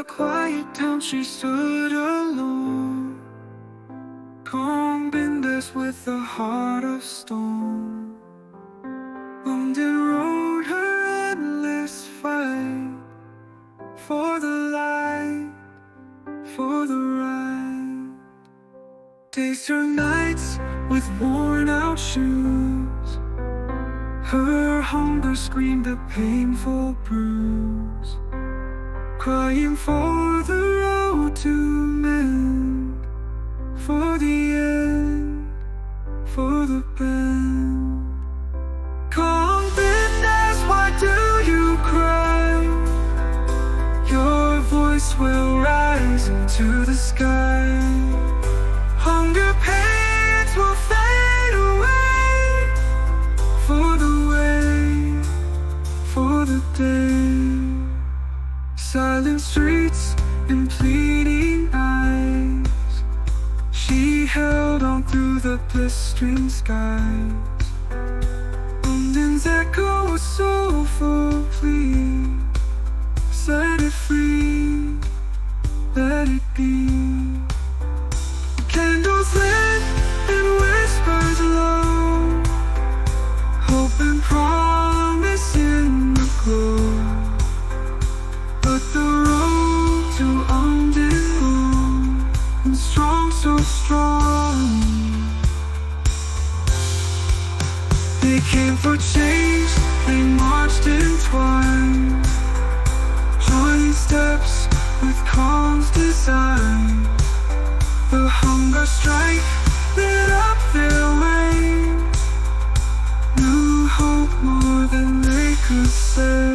a quiet town she stood alone, calm Bindas with a heart of stone. Boomed and rode her endless fight for the light, for the right. Days turned nights with worn out shoes. Her hunger screamed a painful bruise, crying for the road to mend, for the end, for the bend. Come Bindas, why do you cry? Your voice will rise into the sky. Hunger pains will fade away, for the way, for the day. Silent streets and pleading eyes, she held on through the blistering skies. London's echo was soulful plea, set it free, let it be. Candles lit and whispers low, hope and promise in the glow. But the road to undone, and strong, so strong. They came for change, they marched entwined, joining steps with calm's design. The hunger strike lit up their way, new hope more than they could say.